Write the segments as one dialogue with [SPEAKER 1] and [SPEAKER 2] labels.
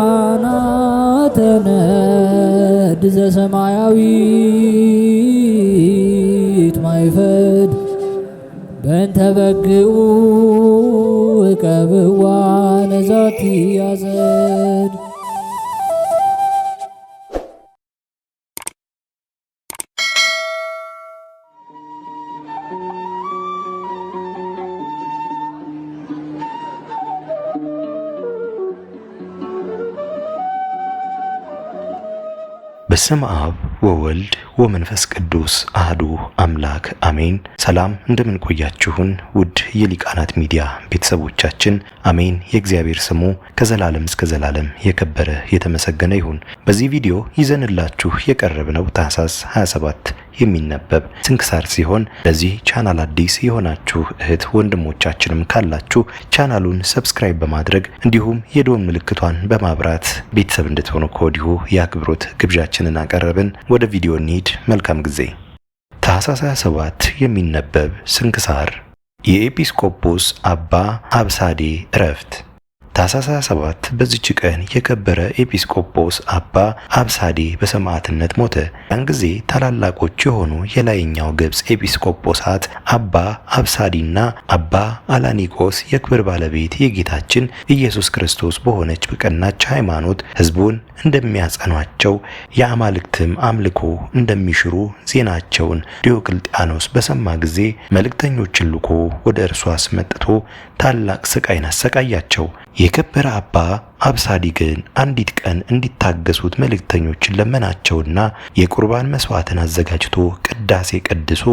[SPEAKER 1] ሊቃናተ ነድ ዘሰማያዊት ማይፈድ በእንተ በግዑ እቀብዋ ነዛቲ ያዘድ።
[SPEAKER 2] በስመ አብ ወወልድ ወመንፈስ ቅዱስ አህዱ አምላክ አሜን። ሰላም እንደምን ቆያችሁን ውድ የሊቃናት ሚዲያ ቤተሰቦቻችን፣ አሜን። የእግዚአብሔር ስሙ ከዘላለም እስከ ዘላለም የከበረ የተመሰገነ ይሁን። በዚህ ቪዲዮ ይዘንላችሁ የቀረብነው ታኅሳስ 27 የሚነበብ ስንክሳር ሲሆን ለዚህ ቻናል አዲስ የሆናችሁ እህት ወንድሞቻችንም ካላችሁ ቻናሉን ሰብስክራይብ በማድረግ እንዲሁም የደወል ምልክቷን በማብራት ቤተሰብ እንድትሆኑ ከወዲሁ የአክብሮት ግብዣችንን አቀረብን። ወደ ቪዲዮ እንሂድ። መልካም ጊዜ። ታኅሳስ 27 የሚነበብ ስንክሳር የኤጲስቆጶስ አባ አብሳዴ ዕረፍት። ታኅሳስ 27 በዚች ቀን የከበረ ኤጲስቆጶስ አባ አብሳዴ በሰማዕትነት ሞተ። ያን ጊዜ ታላላቆች የሆኑ የላይኛው ግብጽ ኤጲስቆጶሳት አባ አብሳዲና አባ አላኒቆስ የክብር ባለቤት የጌታችን ኢየሱስ ክርስቶስ በሆነች በቀናች ሃይማኖት ሕዝቡን እንደሚያጸኗቸው የአማልክትም አምልኮ እንደሚሽሩ ዜናቸውን ዲዮቅልጥያኖስ በሰማ ጊዜ መልእክተኞችን ልኮ ወደ እርሱ አስመጥቶ ታላቅ ስቃይን አሰቃያቸው። የከበረ አባ አብሳዲ ግን አንዲት ቀን እንዲታገሱት መልእክተኞችን ለመናቸውና የቁርባን መስዋዕትን አዘጋጅቶ ቅዳሴ ቀድሶ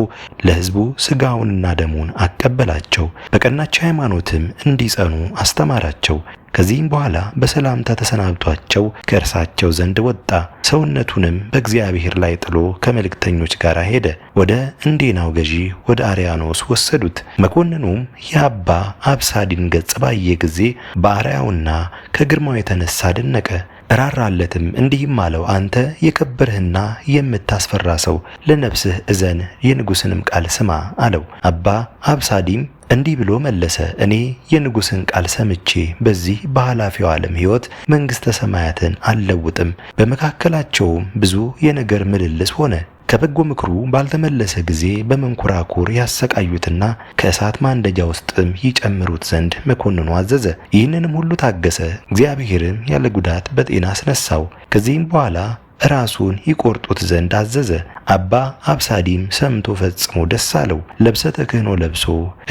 [SPEAKER 2] ለሕዝቡ ሥጋውንና ደሙን አቀበላቸው። በቀናች ሃይማኖትም እንዲጸኑ አስተማራቸው። ከዚህም በኋላ በሰላምታ ተሰናብቷቸው ከእርሳቸው ዘንድ ወጣ። ሰውነቱንም በእግዚአብሔር ላይ ጥሎ ከመልእክተኞች ጋር ሄደ። ወደ እንዴናው ገዢ ወደ አርያኖስ ወሰዱት። መኮንኑም የአባ አብሳዲን ገጽ ባየ ጊዜ በአርያውና ከግርማው የተነሳ ደነቀ። ራራለትም፣ እንዲህም አለው፣ አንተ የከበርህና የምታስፈራ ሰው ለነፍስህ እዘን፣ የንጉሥንም ቃል ስማ አለው። አባ አብሳዲም እንዲህ ብሎ መለሰ፣ እኔ የንጉሥን ቃል ሰምቼ በዚህ በኃላፊው ዓለም ሕይወት መንግሥተ ሰማያትን አልለውጥም። በመካከላቸውም ብዙ የነገር ምልልስ ሆነ። ከበጎ ምክሩ ባልተመለሰ ጊዜ በመንኮራኩር ያሰቃዩትና ከእሳት ማንደጃ ውስጥም ይጨምሩት ዘንድ መኮንኑ አዘዘ። ይህንንም ሁሉ ታገሰ። እግዚአብሔርም ያለ ጉዳት በጤና አስነሳው። ከዚህም በኋላ ራሱን ይቆርጡት ዘንድ አዘዘ። አባ አብሳዲም ሰምቶ ፈጽሞ ደስ አለው። ልብሰ ተክህኖ ለብሶ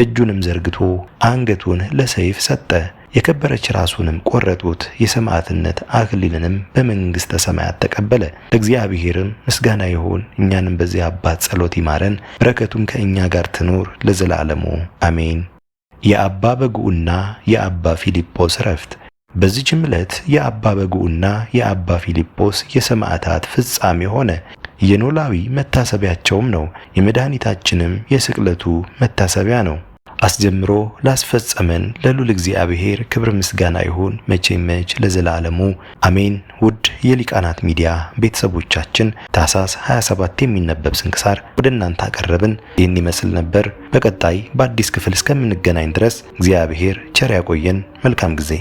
[SPEAKER 2] እጁንም ዘርግቶ አንገቱን ለሰይፍ ሰጠ። የከበረች ራሱንም ቆረጡት። የሰማዕትነት አክሊልንም በመንግሥተ ሰማያት ተቀበለ። ለእግዚአብሔርም ምስጋና ይሁን፣ እኛንም በዚህ አባት ጸሎት ይማረን፣ በረከቱም ከእኛ ጋር ትኑር ለዘላለሙ አሜን። የአባ በጉዑና የአባ ፊልጶስ ዕረፍት። በዚህችም ዕለት የአባ በጉዑና የአባ ፊልጶስ የሰማዕታት ፍጻሜ ሆነ። የኖላዊ መታሰቢያቸውም ነው። የመድኃኒታችንም የስቅለቱ መታሰቢያ ነው። አስጀምሮ ላስፈጸመን ለልዑል እግዚአብሔር ክብር ምስጋና ይሁን መቼም መች ለዘላለሙ አሜን። ውድ የሊቃናት ሚዲያ ቤተሰቦቻችን ታኅሳስ 27 የሚነበብ ስንክሳር ወደ እናንተ አቀረብን። ይህን ይመስል ነበር። በቀጣይ በአዲስ ክፍል እስከምንገናኝ ድረስ እግዚአብሔር ቸር ያቆየን። መልካም ጊዜ